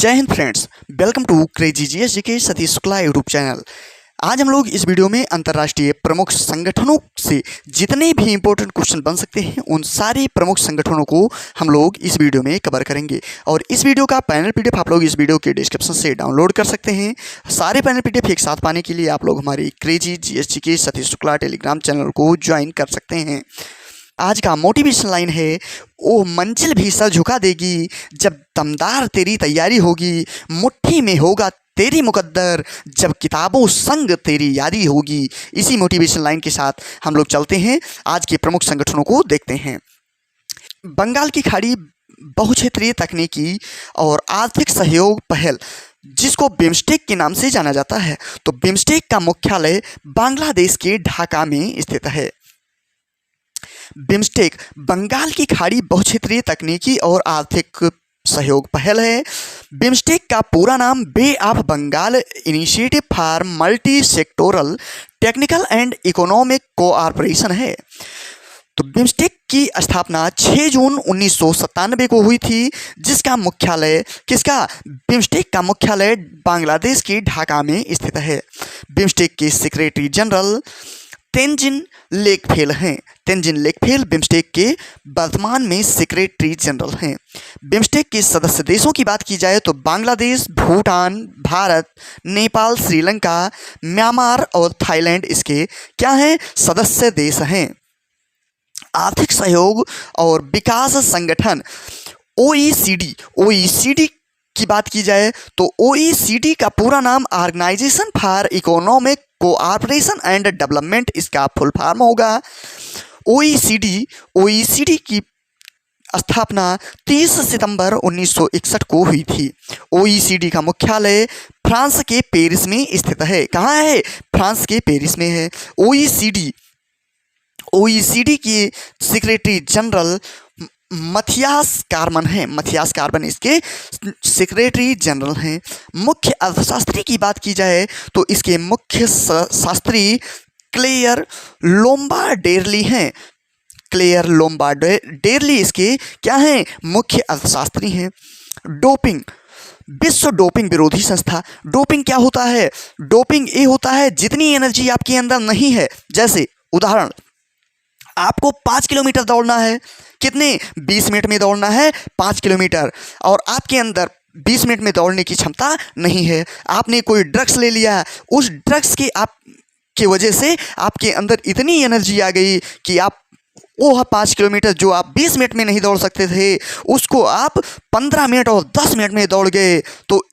जय Hind friends, welcome to crazy GS के Satish Shukla YouTube channel. आज हम लोग इस वीडियो में अंतर्राष्ट्रीय प्रमुख संगठनों से जितने भी इंपॉर्टेंट क्वेश्चन बन सकते हैं उन सारे प्रमुख संगठनों को हम लोग इस वीडियो में कवर करेंगे। और इस वीडियो का पैनल पीडीएफ आप लोग इस वीडियो के डिस्क्रिप्शन से डाउनलोड कर सकते हैं। सारे पैनल पीडीएफ एक साथ पाने के लिए आप लोग हमारी क्रेजी जीएस के सतीश शुक्ला टेलीग्राम चैनल को ज्वाइन कर सकते हैं। आज का मोटिवेशन लाइन है, ओ मंजिल भी सर झुका देगी जब दमदार तेरी तैयारी होगी, मुट्ठी में होगा तेरी मुकद्दर जब किताबों संग तेरी यारी होगी। इसी मोटिवेशन लाइन के साथ हम लोग चलते हैं, आज के प्रमुख संगठनों को देखते हैं। बंगाल की खाड़ी बहुक्षेत्रीय तकनीकी और आर्थिक सहयोग पहल, जिसको बिम्स्टेक के नाम से जाना जाता है। तो बिम्स्टेक का मुख्यालय बांग्लादेश के ढाका में स्थित है। बिम्स्टेक बंगाल की खाड़ी बहुक्षेत्रीय तकनीकी और आर्थिक सहयोग पहल है। बिम्स्टेक का पूरा नाम bay of Bengal initiative for multi sectoral technical and economic cooperation है। तो बिम्स्टेक की स्थापना 6 जून 1997 को हुई थी, जिसका मुख्यालय बिम्स्टेक का मुख्यालय बांग्लादेश के ढाका में स्थित है। बिम्स्टेक के सेक्रेटरी जनरल तेंजिन लेकफेल हैं। तेंजिन लेकफेल बिम्स्टेक के वर्तमान में सेक्रेटरी जनरल हैं। बिम्स्टेक के सदस्य देशों की बात की जाए तो बांग्लादेश, भूटान, भारत, नेपाल, श्रीलंका, म्यांमार और थाईलैंड इसके क्या हैं, सदस्य देश हैं। आर्थिक सहयोग और विकास संगठन ओईसीडी की बात की जाए तो ओईसीडी का पूरा नाम organisation for economic cooperation and development इसका फुल फॉर्म होगा। ओईसीडी की स्थापना 30 सितंबर 1961 को हुई थी। ओईसीडी का मुख्यालय फ्रांस के पेरिस में स्थित है। कहाँ है? फ्रांस के पेरिस में है। ओईसीडी के सेक्रेटरी जनरल मथियास कार्बन इसके सेक्रेटरी जनरल हैं। मुख्य अर्थशास्त्री की बात की जाए तो इसके मुख्य शास्त्री क्लेयर लोम्बार्डेरली हैं। क्लेयर लोम्बार्डेरली इसके क्या हैं, मुख्य अर्थशास्त्री हैं। डोपिंग, विश्व डोपिंग विरोधी संस्था। डोपिंग क्या होता है? डोपिंग ये होता है जितनी एनर्जी आपके अंदर नहीं है, जैसे उदाहरण आपको 5 किलोमीटर दौड़ना है, कितने 20 मिनट में दौड़ना है 5 किलोमीटर, और आपके अंदर 20 मिनट में दौड़ने की क्षमता नहीं है। आपने कोई ड्रग्स ले लिया, उस ड्रग्स की वजह से आपके अंदर इतनी एनर्जी आ गई कि आप वो 5 किलोमीटर जो आप 20 मिनट में नहीं दौड़ सकते थे उसको आप 15 मिनट और 10 मिनट में दौड़ गए। तो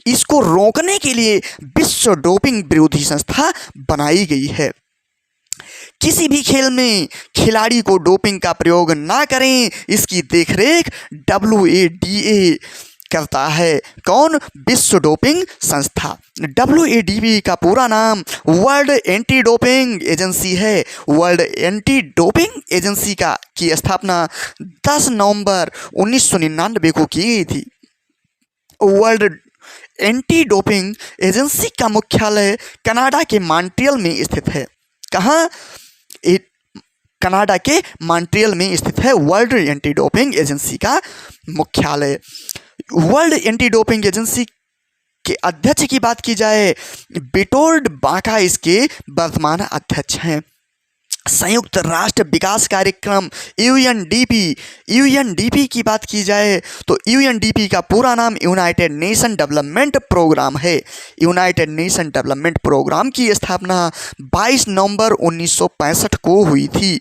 इसको रोकने के लिए विश्व डोपिंग विरोधी संस्था बनाई गई है। किसी भी खेल में खिलाड़ी को डोपिंग का प्रयोग ना करें, इसकी देखरेख WADA करता है। कौन? विश्व डोपिंग संस्था। WADA का पूरा नाम वर्ल्ड एंटी डोपिंग एजेंसी है। वर्ल्ड एंटी डोपिंग एजेंसी की स्थापना 10 नवंबर 1999 को की गई थी। वर्ल्ड एंटी डोपिंग एजेंसी का मुख्यालय कनाडा के मॉन्ट्रियल में स्थित है। कहाँ? कनाडा के मॉन्ट्रियल में स्थित है वर्ल्ड एंटी डोपिंग एजेंसी का मुख्यालय। वर्ल्ड एंटी डोपिंग एजेंसी के अध्यक्ष की बात की जाए, बिटोल्ड बाका इसके वर्तमान अध्यक्ष हैं। संयुक्त राष्ट्र विकास कार्यक्रम यूएनडीपी की बात की जाए तो यूएनडीपी का पूरा नाम यूनाइटेड नेशन डेवलपमेंट प्रोग्राम है। यूनाइटेड नेशन डेवलपमेंट प्रोग्राम की स्थापना 22 नवंबर 1965 को हुई थी।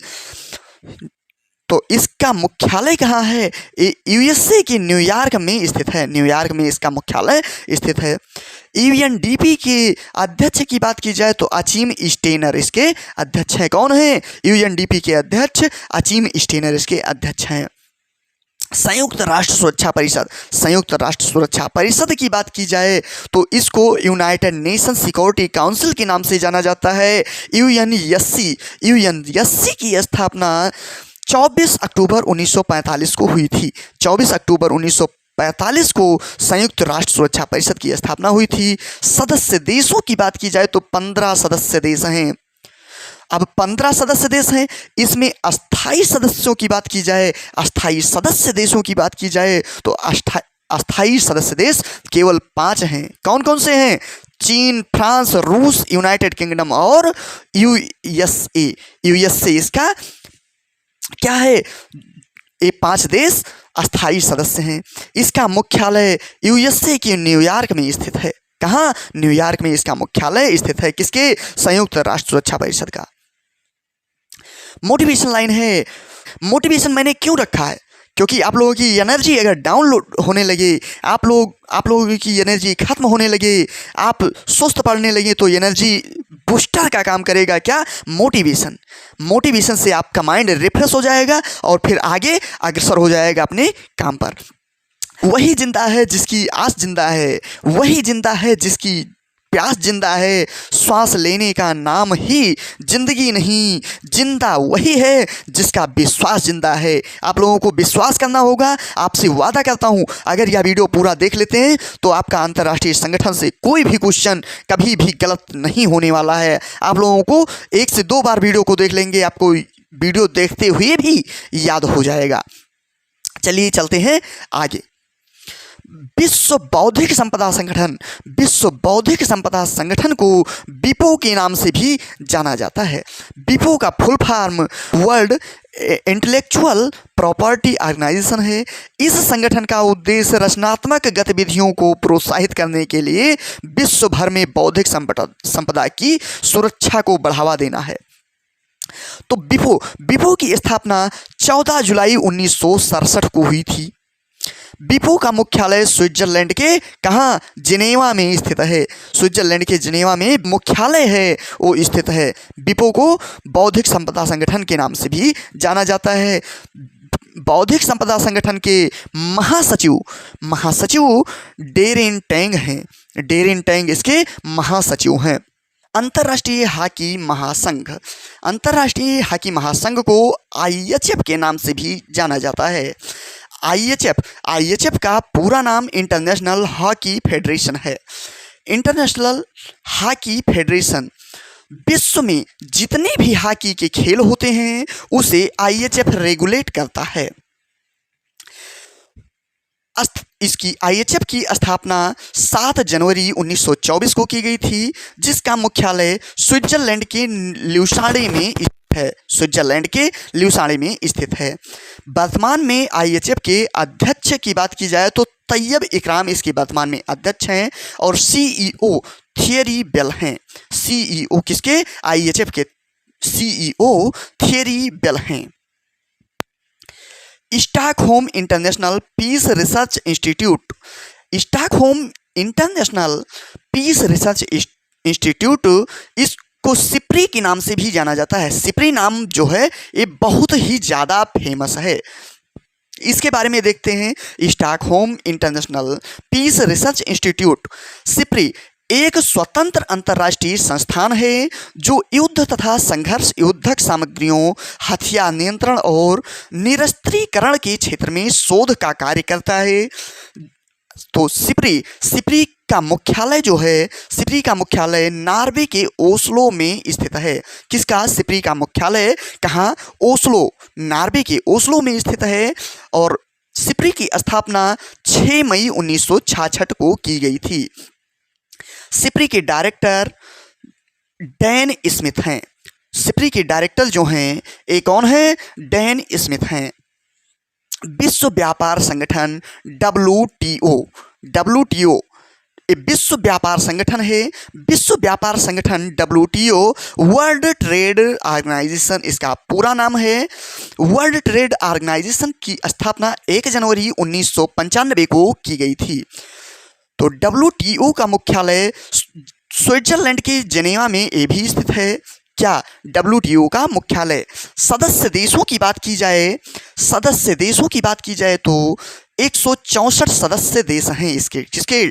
तो इसका मुख्यालय कहाँ है? यूएसए के न्यूयॉर्क में स्थित है। न्यूयॉर्क में इसका मुख्यालय स्थित है। यूएनडीपी के अध्यक्ष की बात की जाए तो अचीम स्टेनर इसके अध्यक्ष हैं। कौन है? यूएनडीपी के अध्यक्ष अचीम स्टेनर इसके अध्यक्ष हैं। संयुक्त राष्ट्र सुरक्षा परिषद की बात की जाए तो इसको यूनाइटेड नेशन सिक्योरिटी काउंसिल के नाम से जाना जाता है। यूएनएससी की स्थापना 24 अक्टूबर 1945 को हुई थी। 24 अक्टूबर 1945 को संयुक्त राष्ट्र सुरक्षा परिषद की स्थापना हुई थी। सदस्य देशों की बात की जाए तो 15 सदस्य देश हैं। अब 15 सदस्य देश हैं, इसमें अस्थायी सदस्यों की बात की जाए, अस्थायी सदस्य देशों की बात की जाए तो अस्थायी सदस्य देश केवल 5 हैं। कौन कौन से हैं? चीन, फ्रांस, रूस, यूनाइटेड किंगडम और यूएसए। यूएसए इसका क्या है? ये 5 देश अस्थायी सदस्य हैं। इसका मुख्यालय यूएसए के न्यूयॉर्क में स्थित है। कहाँ? न्यूयॉर्क में इसका मुख्यालय स्थित है। किसके? संयुक्त राष्ट्र सुरक्षा परिषद का। मोटिवेशन लाइन है। मोटिवेशन मैंने क्यों रखा है? क्योंकि आप लोगों की एनर्जी अगर डाउनलोड होने लगे, आप लोगों की एनर्जी खत्म होने लगे, आप सुस्त पड़ने लगे, तो एनर्जी बूस्टर का काम करेगा क्या? मोटिवेशन। मोटिवेशन से आपका माइंड रिफ्रेश हो जाएगा और फिर आगे अग्रसर हो जाएगा अपने काम पर। वही जिंदा है जिसकी आस जिंदा है, वही जिंदा है जिसकी प्यास जिंदा है। श्वास लेने का नाम ही जिंदगी नहीं, जिंदा वही है जिसका विश्वास जिंदा है। आप लोगों को विश्वास करना होगा। आपसे वादा करता हूँ, अगर यह वीडियो पूरा देख लेते हैं तो आपका अंतर्राष्ट्रीय संगठन से कोई भी क्वेश्चन कभी भी गलत नहीं होने वाला है। आप लोगों को 1 से 2 बार वीडियो को देख लेंगे, आपको वीडियो देखते हुए भी याद हो जाएगा। चलिए चलते हैं आगे। विश्व बौद्धिक संपदा संगठन, विश्व बौद्धिक संपदा संगठन को विपो के नाम से भी जाना जाता है। विपो का full form world intellectual property organisation है। इस संगठन का उद्देश्य रचनात्मक गतिविधियों को प्रोत्साहित करने के लिए विश्व भर में बौद्धिक संपदा की सुरक्षा को बढ़ावा देना है। तो विपो की स्थापना 14 जुलाई 1967 को हुई थी। विपो का मुख्यालय स्विट्जरलैंड के कहाँ? जिनेवा में स्थित है। स्विट्जरलैंड के जिनेवा में मुख्यालय है, वो स्थित है। विपो को बौद्धिक संपदा संगठन के नाम से भी जाना जाता है। बौद्धिक संपदा संगठन के महासचिव डेरेन टैंग हैं। डेरेन टैंग इसके महासचिव हैं। अंतर्राष्ट्रीय हॉकी महासंघ, अंतर्राष्ट्रीय हॉकी महासंघ को IHF के नाम से भी जाना जाता है। IHF का पूरा नाम इंटरनेशनल हॉकी फेडरेशन है। इंटरनेशनल हॉकी फेडरेशन विश्व में जितने भी हॉकी के खेल होते हैं उसे IHF रेगुलेट करता है। इसकी IHF की स्थापना 7 जनवरी 1924 को की गई थी, जिसका मुख्यालय स्विट्जरलैंड के ल्यूसाने में है। स्विट्जरलैंड के ल्यूसाने में स्थित है। वर्तमान में IHF के अध्यक्ष की बात की जाए तो तैयब इकराम इसके वर्तमान में अध्यक्ष हैं और CEO थियरी बेल हैं। CEO किसके? IHF के CEO थियरी बेल हैं। Stockholm international peace research institute, Stockholm international peace research institute इसको सिप्री के नाम से भी जाना जाता है। सिप्री नाम जो है ये बहुत ही ज़्यादा फेमस है। इसके बारे में देखते हैं। Stockholm international peace research institute SIPRI एक स्वतंत्र अंतर्राष्ट्रीय संस्थान है जो युद्ध तथा संघर्ष युद्धक सामग्रियों, हथियार नियंत्रण और निरस्त्रीकरण के क्षेत्र में शोध का कार्य करता है। तो सिप्री का मुख्यालय जो है, सिप्री का मुख्यालय नॉर्वे के ओस्लो में स्थित है। किसका? सिप्री का मुख्यालय कहाँ? ओस्लो, नॉर्वे के ओस्लो में स्थित है। और सिप्री की स्थापना 6 मई 1966 को की गई थी। सिप्री के डायरेक्टर डैन स्मिथ हैं। सिप्री के डायरेक्टर जो हैं ये कौन है? डैन स्मिथ हैं। विश्व व्यापार संगठन WTO ये विश्व व्यापार संगठन है। विश्व व्यापार संगठन WTO वर्ल्ड ट्रेड ऑर्गेनाइजेशन इसका पूरा नाम है। वर्ल्ड ट्रेड ऑर्गेनाइजेशन की स्थापना 1 जनवरी 1995 को की गई थी। तो WTO का मुख्यालय स्विट्जरलैंड के जिनेवा में ये भी स्थित है। क्या? WTO का मुख्यालय। सदस्य देशों की बात की जाए, सदस्य देशों की बात की जाए तो 164 सदस्य देश हैं इसके, जिसके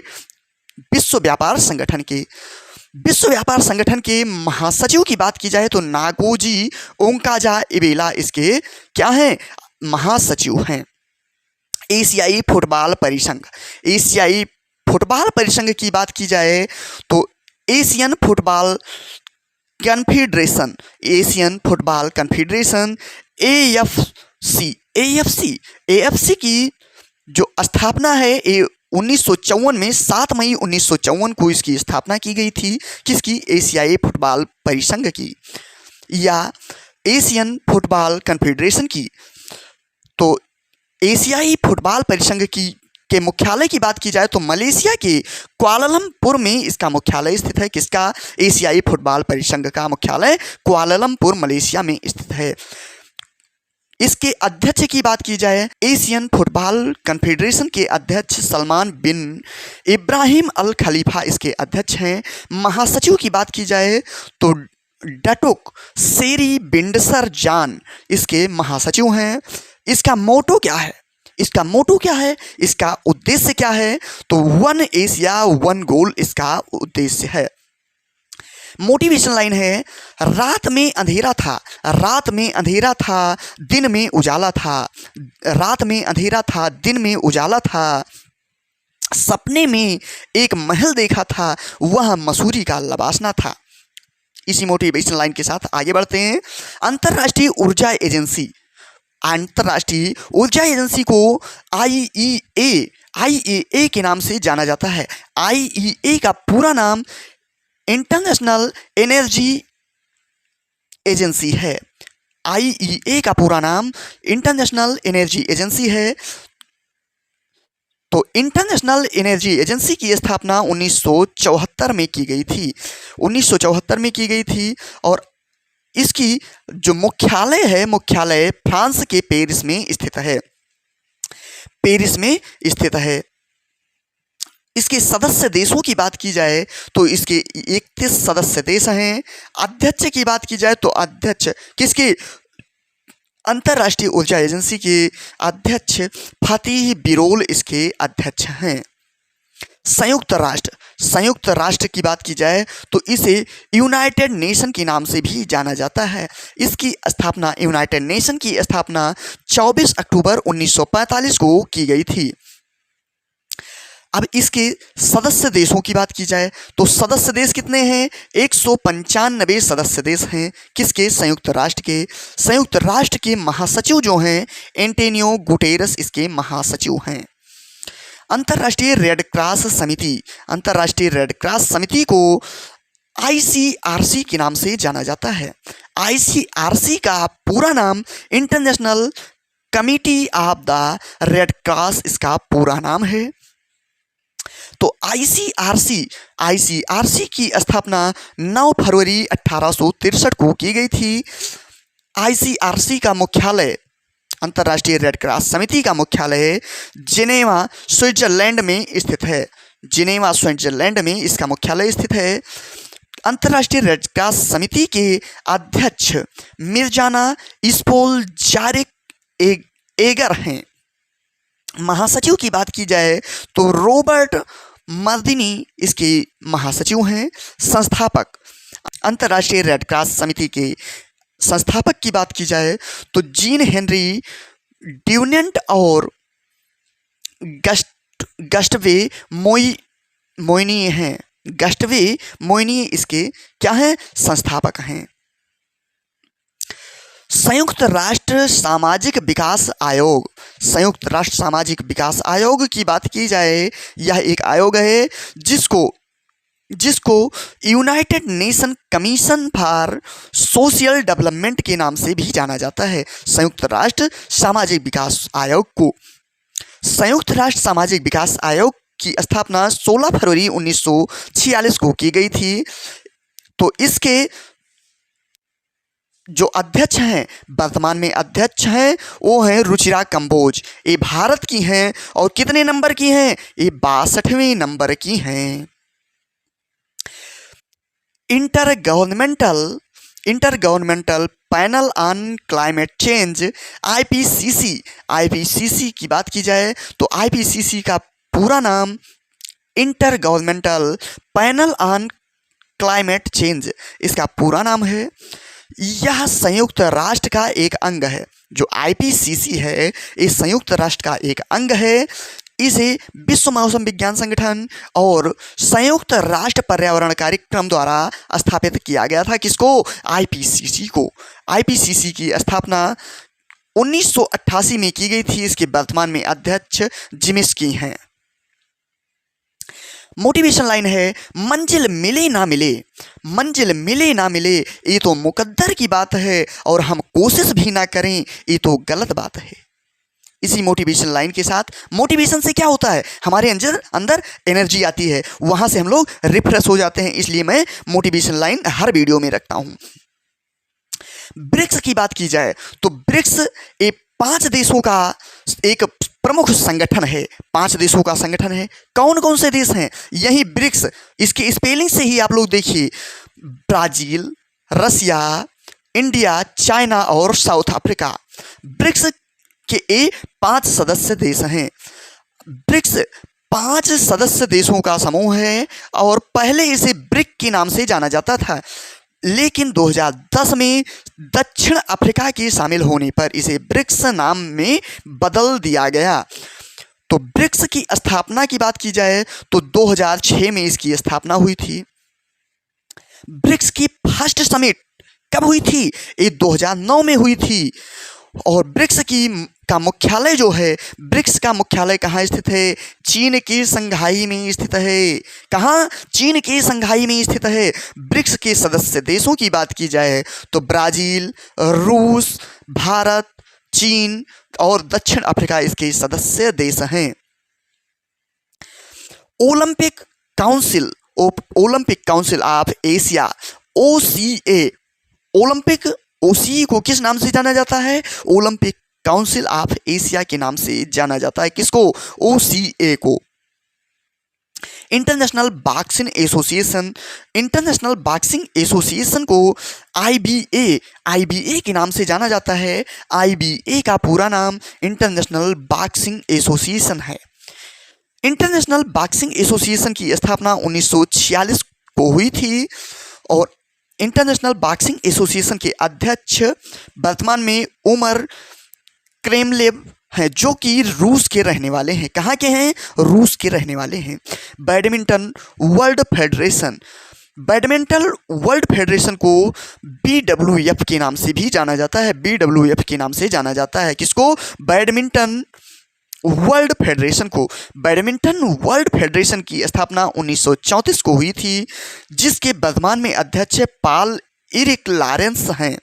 विश्व व्यापार संगठन के। विश्व व्यापार संगठन के महासचिव की बात की जाए तो नागोजी ओंकाजा इबेला इसके क्या हैं? महासचिव हैं। एशियाई फुटबॉल परिसंघ, एशियाई फुटबॉल परिसंघ की बात की जाए तो Asian football confederation, Asian football confederation AFC की जो स्थापना है ये 1954 में 7 मई 1954 को इसकी स्थापना की गई थी। किसकी? एशियाई फुटबॉल परिसंघ की या एशियन फुटबॉल कन्फेडरेशन की। तो एशियाई फुटबॉल परिसंघ की के मुख्यालय की बात की जाए तो मलेशिया के कुआलालंपुर में इसका मुख्यालय स्थित है। किसका? एशियाई फुटबॉल परिसंघ का मुख्यालय कुआलालंपुर मलेशिया में स्थित है। इसके अध्यक्ष की बात की जाए, एशियन फुटबॉल कन्फेडरेशन के अध्यक्ष सलमान बिन इब्राहिम अल खलीफा इसके अध्यक्ष हैं। महासचिव की बात की जाए तो डटुक सेरी बिंडसर जान इसके महासचिव हैं। इसका मोटो क्या है? इसका मोटो क्या है? इसका उद्देश्य क्या है? तो वन एशिया वन गोल इसका उद्देश्य है। मोटिवेशन लाइन है, रात में अंधेरा था, रात में अंधेरा था, दिन में उजाला था, रात में अंधेरा था, दिन में उजाला था, सपने में एक महल देखा था, वह मसूरी का लबासना था। इसी मोटिवेशन लाइन के साथ आगे बढ़ते हैं। अंतर्राष्ट्रीय ऊर्जा एजेंसी, अंतर्राष्ट्रीय ऊर्जा एजेंसी को आईईए के नाम से जाना जाता है। आईईए का पूरा नाम इंटरनेशनल एनर्जी एजेंसी है। आईईए का पूरा नाम इंटरनेशनल एनर्जी एजेंसी है। तो इंटरनेशनल एनर्जी एजेंसी की स्थापना 1974 में की गई थी। 1974 में की गई थी और इसकी जो मुख्यालय है, मुख्यालय फ्रांस के पेरिस में स्थित है। पेरिस में स्थित है। इसके सदस्य देशों की बात की जाए तो इसके 31 सदस्य देश हैं। अध्यक्ष की बात की जाए तो अध्यक्ष किसके? अंतर्राष्ट्रीय ऊर्जा एजेंसी के अध्यक्ष फतेह बिरोल इसके अध्यक्ष हैं। संयुक्त राष्ट्र की बात की जाए तो इसे यूनाइटेड नेशन के नाम से भी जाना जाता है। इसकी स्थापना, यूनाइटेड नेशन की स्थापना 24 अक्टूबर 1945 को की गई थी। अब इसके सदस्य देशों की बात की जाए तो सदस्य देश कितने हैं? 195 सदस्य देश हैं। किसके? संयुक्त राष्ट्र के। संयुक्त राष्ट्र के महासचिव जो हैं एंटोनियो गुटेरस इसके महासचिव हैं। अंतर्राष्ट्रीय रेड क्रॉस समिति, अंतर्राष्ट्रीय रेड क्रॉस समिति को आईसीआरसी के नाम से जाना जाता है। आईसीआरसी का पूरा नाम international committee of the red cross इसका पूरा नाम है। तो आईसीआरसी की स्थापना 9 फरवरी 1863 को की गई थी। आईसीआरसी का मुख्यालय, अंतर्राष्ट्रीय रेड क्रॉस समिति का मुख्यालय जिनेवा स्विट्जरलैंड में स्थित है। जिनेवा स्विट्जरलैंड में इसका मुख्यालय स्थित है। अंतर्राष्ट्रीय रेड क्रॉस समिति के अध्यक्ष मिर्जाना इस्पोल जारिक एगर हैं। महासचिव की बात की जाए तो रॉबर्ट मर्दिनी इसके महासचिव हैं। संस्थापक, अंतर्राष्ट्रीय रेड क्रॉस समिति के संस्थापक की बात की जाए तो जीन हेनरी ड्यूनेंट और गस्टवे मोइनिए हैं। गस्टवे मोइनिए इसके क्या हैं? संस्थापक हैं। संयुक्त राष्ट्र सामाजिक विकास आयोग, संयुक्त राष्ट्र सामाजिक विकास आयोग की बात की जाए, यह एक आयोग है जिसको United nation commission for social development के नाम से भी जाना जाता है। संयुक्त राष्ट्र सामाजिक विकास आयोग को, संयुक्त राष्ट्र सामाजिक विकास आयोग की स्थापना 16 फरवरी 1946 को की गई थी। तो इसके जो अध्यक्ष हैं, वर्तमान में अध्यक्ष हैं, वो हैं रुचिरा कंबोज। ये भारत की हैं और कितने नंबर की हैं? ये 62वें नंबर की हैं। Inter governmental panel on climate change IPCC की बात की जाए तो आईपीसीसी का पूरा नाम inter governmental panel on climate change इसका पूरा नाम है। यह संयुक्त राष्ट्र का एक अंग है। जो आईपीसीसी है ये संयुक्त राष्ट्र का एक अंग है। इसे विश्व मौसम विज्ञान संगठन और संयुक्त राष्ट्र पर्यावरण कार्यक्रम द्वारा स्थापित किया गया था। किसको? आईपीसीसी को। आईपीसीसी की स्थापना 1988 में की गई थी। इसके वर्तमान में अध्यक्ष जिमिस्की हैं। मोटिवेशन लाइन है, मंजिल मिले ना मिले, मंजिल मिले ना मिले ये तो मुकद्दर की बात है, और हम कोशिश भी ना करें ये तो गलत बात है। इसी मोटिवेशन लाइन के साथ, मोटिवेशन से क्या होता है, हमारे अंदर एनर्जी आती है, वहां से हम लोग रिफ्रेश हो जाते हैं। इसलिए मैं मोटिवेशन लाइन हर वीडियो में रखता हूं। ब्रिक्स की बात की जाए तो ब्रिक्स एक 5 देशों का एक प्रमुख संगठन है। 5 देशों का संगठन है। कौन कौन से देश हैं? यही ब्रिक्स, इसके स्पेलिंग से ही आप लोग देखिए, ब्राजील, रसिया, इंडिया, चाइना और साउथ अफ्रीका। ब्रिक्स के ये 5 सदस्य देश हैं। ब्रिक्स 5 सदस्य देशों का समूह है, और पहले इसे ब्रिक के नाम से जाना जाता था, लेकिन 2010 में दक्षिण अफ्रीका के शामिल होने पर इसे ब्रिक्स नाम में बदल दिया गया। तो ब्रिक्स की स्थापना की बात की जाए तो 2006 में इसकी स्थापना हुई थी। ब्रिक्स की फर्स्ट समिट कब हुई थी? ये 2009 में हुई थी। और ब्रिक्स का मुख्यालय जो है, ब्रिक्स का मुख्यालय कहाँ स्थित है? चीन के संघाई में स्थित है। कहाँ? चीन के संघाई में स्थित है। ब्रिक्स के सदस्य देशों की बात की जाए तो ब्राज़ील, रूस, भारत, चीन और दक्षिण अफ्रीका इसके सदस्य देश हैं। Olympic council of Asia, OCA, Olympic OCE को किस नाम से जाना जाता है? ओलंपिक काउंसिल ऑफ एशिया के नाम से जाना जाता है। किसको? OCA को। इंटरनेशनल बॉक्सिंग एसोसिएशन को IBA के नाम से जाना जाता है। IBA का पूरा नाम इंटरनेशनल बॉक्सिंग एसोसिएशन है। इंटरनेशनल बॉक्सिंग एसोसिएशन की स्थापना 1946 को हुई थी, और इंटरनेशनल बॉक्सिंग एसोसिएशन के अध्यक्ष वर्तमान में उमर क्रेमलेव हैं, जो कि रूस के रहने वाले हैं। कहाँ के हैं? रूस के रहने वाले हैं। बैडमिंटन वर्ल्ड फेडरेशन को BWF के नाम से भी जाना जाता है। BWF के नाम से जाना जाता है। किसको? बैडमिंटन वर्ल्ड फेडरेशन को। बैडमिंटन वर्ल्ड फेडरेशन की स्थापना 1934 को हुई थी, जिसके वर्तमान में अध्यक्ष पॉल एरिक लॉरेंस हैं।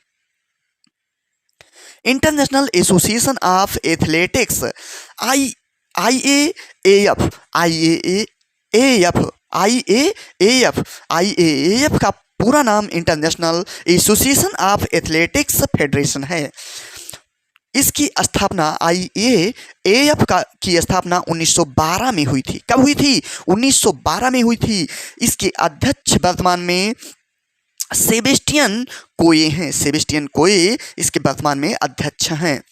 International association of athletics IAAF का पूरा नाम international association of athletics federation है। इसकी स्थापना IAAF की स्थापना 1912 में हुई थी। कब हुई थी? 1912 में हुई थी। इसके अध्यक्ष वर्तमान में सेबेस्टियन कोए हैं। सेबेस्टियन कोए इसके वर्तमान में अध्यक्ष हैं।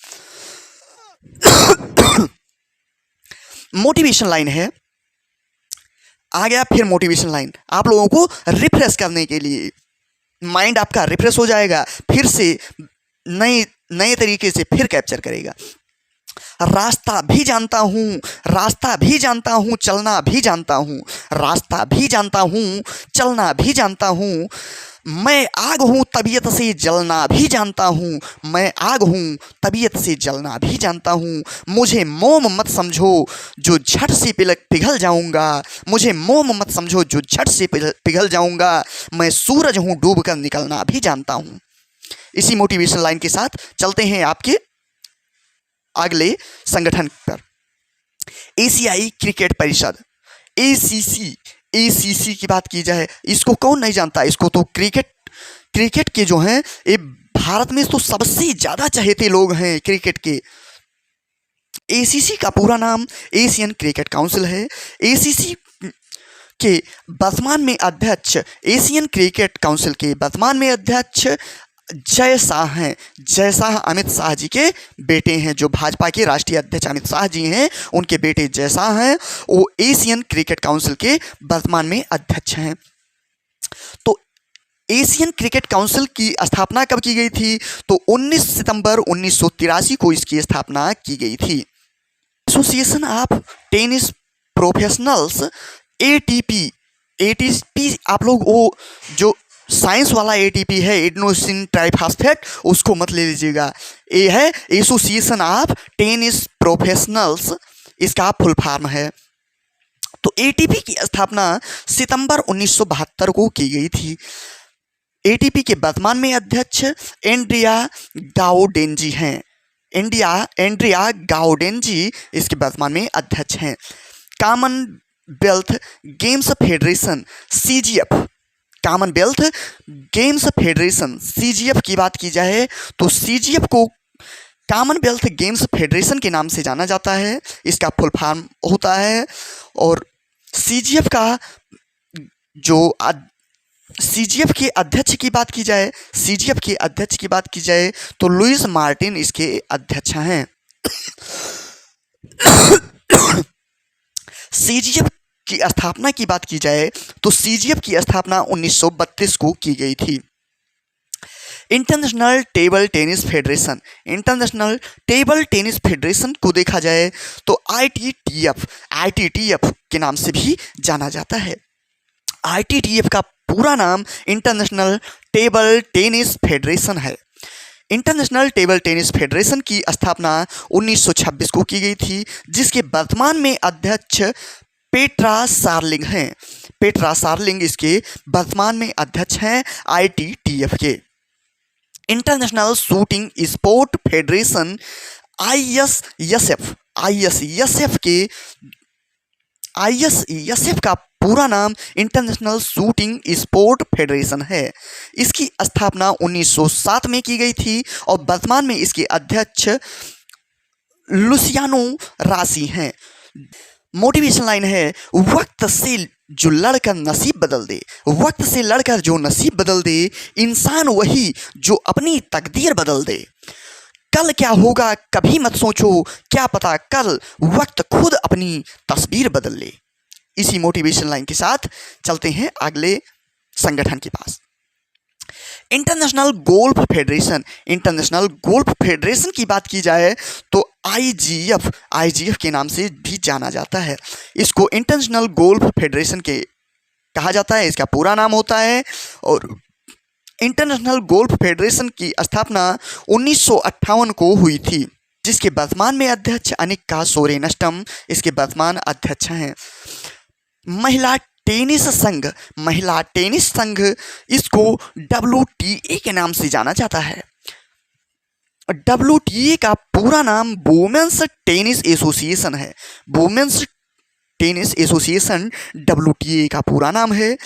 मोटिवेशन लाइन है, आ गया फिर मोटिवेशन लाइन, आप लोगों को रिफ्रेश करने के लिए। माइंड आपका रिफ्रेश हो जाएगा, फिर से नए तरीके से फिर कैप्चर करेगा। रास्ता भी जानता हूँ, रास्ता भी जानता हूँ, चलना भी जानता हूँ, रास्ता भी जानता हूँ, चलना भी जानता हूँ। मैं आग हूँ तबीयत से जलना भी जानता हूँ, मैं आग हूँ तबीयत से जलना भी जानता हूँ। मुझे मोम मत समझो जो झट से पिघल जाऊँगा, मुझे मोम मत समझो जो झट से पिघल जाऊँगा। मैं सूरज हूँ डूब कर निकलना भी जानता हूँ। इसी मोटिवेशन लाइन के साथ चलते हैं आपके अगले संगठन पर। एशियाई क्रिकेट परिषद, ACC की बात की जाए, इसको कौन नहीं जानता? इसको तो क्रिकेट के जो हैं, ये भारत में तो सबसे ज़्यादा चहेते लोग हैं क्रिकेट के। ACC का पूरा नाम एशियन क्रिकेट काउंसिल है। ACC के वर्तमान में अध्यक्ष, एशियन क्रिकेट काउंसिल के वर्तमान में अध्यक्ष जय शाह हैं। जय शाह अमित शाह जी के बेटे हैं। जो भाजपा के राष्ट्रीय अध्यक्ष अमित शाह जी हैं, उनके बेटे जय शाह हैं, वो एशियन क्रिकेट काउंसिल के वर्तमान में अध्यक्ष हैं। तो एशियन क्रिकेट काउंसिल की स्थापना कब की गई थी? तो 19 सितंबर 1983 को इसकी स्थापना की गई थी। Association of tennis professionals, ATP आप लोग वो जो साइंस वाला ATP है, एडिनोसिन ट्राइफॉस्फेट, उसको मत ले लीजिएगा। ए है एसोसिएशन ऑफ टेनिस प्रोफेशनल्स, इसका फुल फॉर्म है। तो एटीपी की स्थापना सितंबर 1972 को की गई थी। एटीपी के वर्तमान में अध्यक्ष एंड्रिया गाउडेंजी हैं। एंड्रिया गाउडेंजी इसके वर्तमान में अध्यक्ष हैं। Commonwealth games federation CGF, Commonwealth games federation CGF की बात की जाए तो सीजीएफ को कॉमनवेल्थ गेम्स फेडरेशन के नाम से जाना जाता है, इसका फुल फॉर्म होता है। और सीजीएफ का जो सीजीएफ के अध्यक्ष की बात की जाए, सीजीएफ के अध्यक्ष की बात की जाए तो लुइस मार्टिन इसके अध्यक्ष हैं। सीजीएफ की स्थापना की बात की जाए तो सीजीएफ की स्थापना 1932 को की गई थी। International table tennis federation, international table tennis federation को देखा जाए तो आईटीटीएफ के नाम से भी जाना जाता है। आईटीटीएफ का पूरा नाम इंटरनेशनल टेबल टेनिस फेडरेशन है। इंटरनेशनल टेबल टेनिस फेडरेशन की स्थापना 1926 को की गई थी, जिसके वर्तमान में अध्यक्ष पेट्रा सार्लिंग हैं। पेट्रा सार्लिंग इसके वर्तमान में अध्यक्ष हैं आईटीटीएफ के। International shooting sport federation ISF का पूरा नाम इंटरनेशनल शूटिंग स्पोर्ट फेडरेशन है। इसकी स्थापना 1907 में की गई थी और वर्तमान में इसके अध्यक्ष लुसियानो रासी हैं। मोटिवेशन लाइन है, वक्त से जो लड़कर नसीब बदल दे, वक्त से लड़कर जो नसीब बदल दे, इंसान वही जो अपनी तकदीर बदल दे। कल क्या होगा कभी मत सोचो, क्या पता कल वक्त खुद अपनी तस्वीर बदल ले। इसी मोटिवेशन लाइन के साथ चलते हैं अगले संगठन के पास। International golf federation, international golf federation की बात की जाए तो आईजीएफ के नाम से भी जाना जाता है। इसको इंटरनेशनल गोल्फ फेडरेशन के कहा जाता है, इसका पूरा नाम होता है। और इंटरनेशनल गोल्फ फेडरेशन की स्थापना 1958 को हुई थी, जिसके वर्तमान में अध्यक्ष अनिका सोरेनस्टम इसके वर्तमान अध्यक्ष हैं। महिला टेनिस संघ इसको WTA के नाम से जाना जाता है। WTA का पूरा नाम वुमेन्स टेनिस एसोसिएशन है। वुमेन्स टेनिस एसोसिएशन WTA का पूरा नाम है।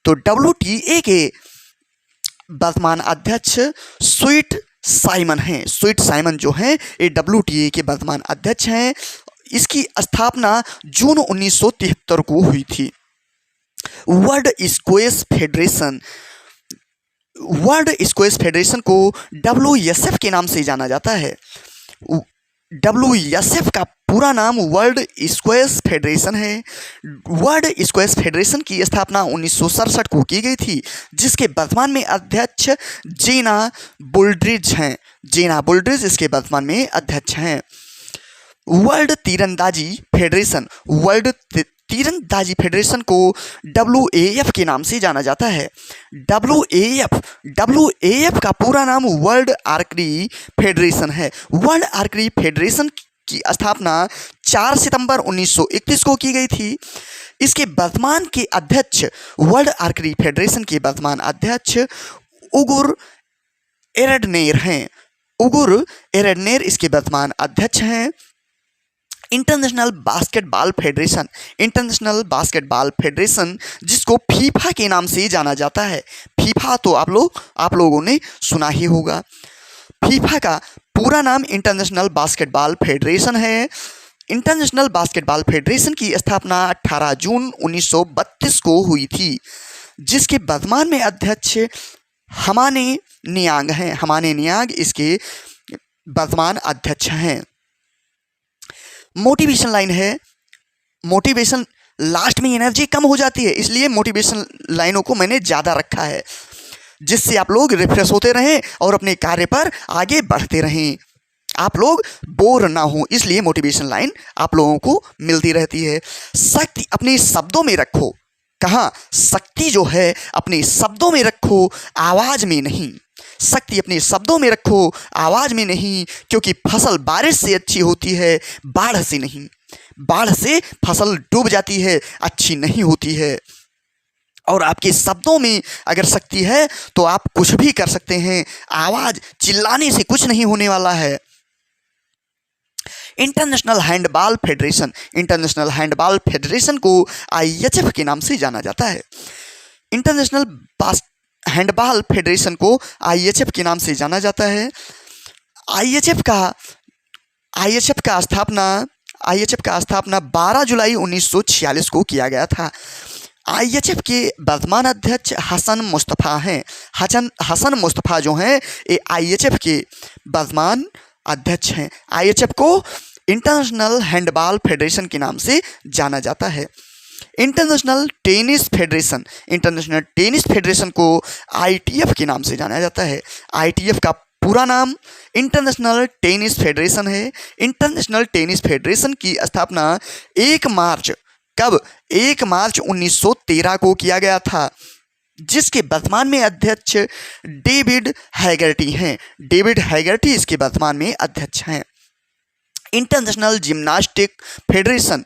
तो WTA के वर्तमान अध्यक्ष स्वीट साइमन हैं। स्वीट साइमन जो हैं ये WTA के वर्तमान अध्यक्ष हैं। इसकी स्थापना जून 1973 को हुई थी। वर्ल्ड स्क्वैश फेडरेशन को WSF के नाम से जाना जाता है। WSF का पूरा नाम वर्ल्ड स्क्वैश फेडरेशन है। वर्ल्ड स्क्वैश फेडरेशन की स्थापना 1967 को की गई थी, जिसके वर्तमान में अध्यक्ष जेना बुल्ड्रिज हैं। जेना बुल्ड्रिज इसके वर्तमान में अध्यक्ष हैं। वर्ल्ड तीरंदाजी फेडरेशन को WAF के नाम से जाना जाता है। WAF का पूरा नाम वर्ल्ड आर्चरी फेडरेशन है। वर्ल्ड आर्चरी फेडरेशन की स्थापना 4 सितंबर 1931 को की गई थी। इसके वर्तमान के अध्यक्ष, वर्ल्ड आर्चरी फेडरेशन के वर्तमान अध्यक्ष उगुर एरडनेर हैं। उगुर एरडनेर इसके वर्तमान अध्यक्ष हैं। इंटरनेशनल बास्केटबॉल फेडरेशन जिसको फीफा के नाम से जाना जाता है। फीफा तो आप लोगों ने सुना ही होगा। फीफा का पूरा नाम इंटरनेशनल बास्केटबॉल फेडरेशन है। इंटरनेशनल बास्केटबॉल फेडरेशन की स्थापना 18 जून 1932 को हुई थी, जिसके वर्तमान में अध्यक्ष हमाने नियांग हैं। हमाने नियांग इसके वर्तमान अध्यक्ष हैं। मोटिवेशन लाइन है, मोटिवेशन लास्ट में एनर्जी कम हो जाती है, इसलिए मोटिवेशन लाइनों को मैंने ज़्यादा रखा है, जिससे आप लोग रिफ्रेश होते रहें और अपने कार्य पर आगे बढ़ते रहें, आप लोग बोर ना हो, इसलिए मोटिवेशन लाइन आप लोगों को मिलती रहती है। शक्ति अपने शब्दों में रखो। कहाँ शक्ति जो है अपने शब्दों में रखो, आवाज़ में नहीं। शक्ति अपने शब्दों में रखो, आवाज़ में नहीं, क्योंकि फसल बारिश से अच्छी होती है, बाढ़ से नहीं। बाढ़ से फसल डूब जाती है, अच्छी नहीं होती है। और आपके शब्दों में अगर शक्ति है तो आप कुछ भी कर सकते हैं। आवाज़ चिल्लाने से कुछ नहीं होने वाला है। International handball federation, international handball federation को IHF के नाम से जाना जाता है। इंटरनेशनल हैंडबॉल फेडरेशन को IHF के नाम से जाना जाता है। IHF का स्थापना 12 जुलाई 1946 को किया गया था। IHF के वर्तमान अध्यक्ष हसन मुस्तफ़ा हैं। हसन मुस्तफ़ा जो हैं ये IHF के वर्तमान अध्यक्ष हैं। IHF को इंटरनेशनल हैंडबॉल फेडरेशन के नाम से जाना जाता है। इंटरनेशनल टेनिस फेडरेशन को ITF के नाम से जाना जाता है। ITF का पूरा नाम इंटरनेशनल टेनिस फेडरेशन है। इंटरनेशनल टेनिस फेडरेशन की स्थापना 1 मार्च 1913 को किया गया था, जिसके वर्तमान में अध्यक्ष डेविड हैगर्टी हैं। डेविड हैगर्टी इसके वर्तमान में अध्यक्ष हैं। इंटरनेशनल जिम्नास्टिक फेडरेशन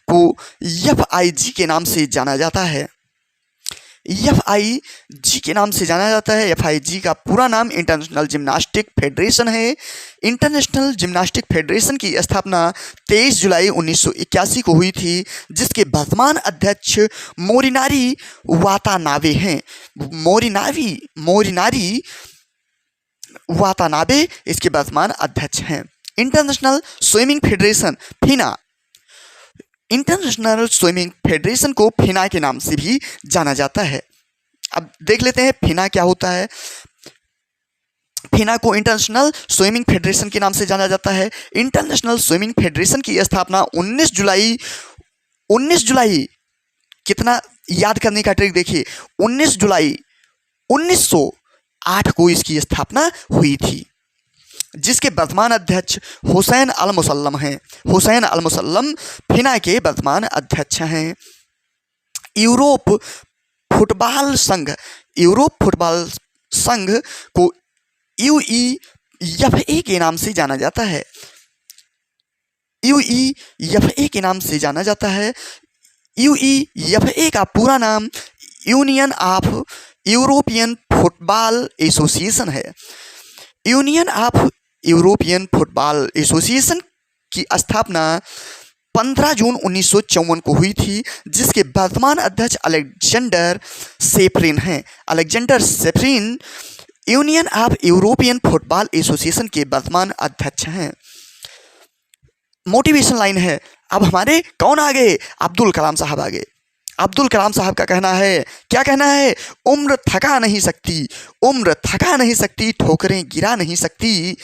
को FIG के नाम से जाना जाता है। FIG का पूरा नाम इंटरनेशनल जिम्नास्टिक फेडरेशन है। इंटरनेशनल जिम्नास्टिक फेडरेशन की स्थापना 23 जुलाई 1981 को हुई थी, जिसके वर्तमान अध्यक्ष मोरिनारी वातानाबे हैं। मोरिनारी वातानाबे इसके वर्तमान अध्यक्ष हैं। International swimming federation international swimming federation को FINA के नाम से भी जाना जाता है। अब देख लेते हैं FINA क्या होता है। FINA को इंटरनेशनल स्विमिंग फेडरेशन के नाम से जाना जाता है। इंटरनेशनल स्विमिंग फेडरेशन की स्थापना 19 जुलाई कितना याद करने का ट्रिक देखिए, 19 जुलाई 1908 को इसकी स्थापना हुई थी, जिसके वर्तमान अध्यक्ष हुसैन अल मुसल्लम हैं। हुसैन अल मुसल्लम FINA के वर्तमान अध्यक्ष हैं। यूरोप फुटबॉल संघ को UEFA के नाम से जाना जाता है। UEFA के नाम से जाना जाता है। UEFA का पूरा नाम union of European football association है। Union of European football association की स्थापना 15 जून 1954 को हुई थी, जिसके वर्तमान अध्यक्ष अलेक्जेंडर सेफरिन हैं। Alexander Ceferin union of European football association के वर्तमान अध्यक्ष हैं। मोटिवेशन लाइन है, अब हमारे कौन आ गए? अब्दुल कलाम साहब आ गए। अब्दुल कलाम साहब का कहना है, क्या कहना है? उम्र थका नहीं सकती, ठोकरें गिरा नहीं सकती।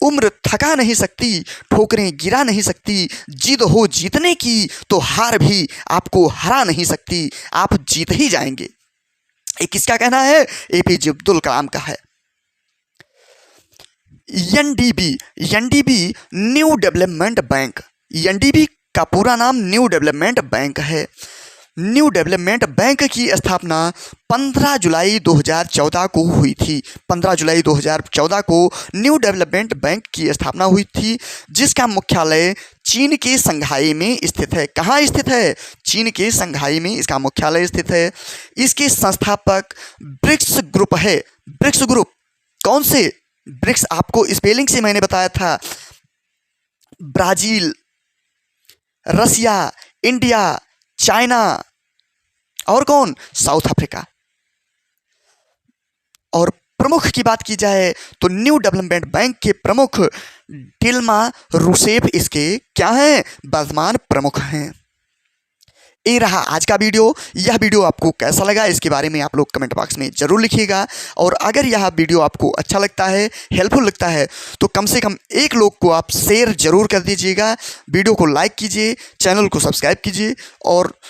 उम्र थका नहीं सकती, ठोकरें गिरा नहीं सकती। जिद हो जीतने की तो हार भी आपको हरा नहीं सकती, आप जीत ही जाएंगे। ये किसका कहना है? APJ अब्दुल कलाम का है। NDB new development bank. NDB का पूरा नाम न्यू डेवलपमेंट बैंक है। न्यू डेवलपमेंट बैंक की स्थापना 15 जुलाई 2014 को हुई थी। 15 जुलाई 2014 को न्यू डेवलपमेंट बैंक की स्थापना हुई थी, जिसका मुख्यालय चीन के संघाई में स्थित है। कहाँ स्थित है? चीन के संघाई में इसका मुख्यालय स्थित है। इसके संस्थापक ब्रिक्स ग्रुप है। ब्रिक्स ग्रुप कौन से? ब्रिक्स आपको स्पेलिंग से मैंने बताया था। ब्राजील, रसिया, इंडिया, चाइना और कौन? South Africa. और प्रमुख की बात की जाए तो न्यू डेवलपमेंट बैंक के प्रमुख डिल्मा रूसेफ इसके क्या हैं? वर्तमान प्रमुख हैं। ये रहा आज का वीडियो। यह वीडियो आपको कैसा लगा इसके बारे में आप लोग कमेंट बॉक्स में ज़रूर लिखिएगा। और अगर यह वीडियो आपको अच्छा लगता है, हेल्पफुल लगता है, तो कम से कम एक लोग को आप शेयर ज़रूर कर दीजिएगा। वीडियो को लाइक कीजिए, चैनल को सब्सक्राइब कीजिए, और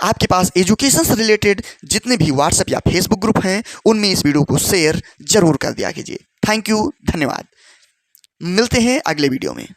आपके पास एजुकेशन से रिलेटेड जितने भी व्हाट्सएप या फेसबुक ग्रुप हैं उनमें इस वीडियो को शेयर ज़रूर कर दिया कीजिए। थैंक यू, धन्यवाद। मिलते हैं अगले वीडियो में।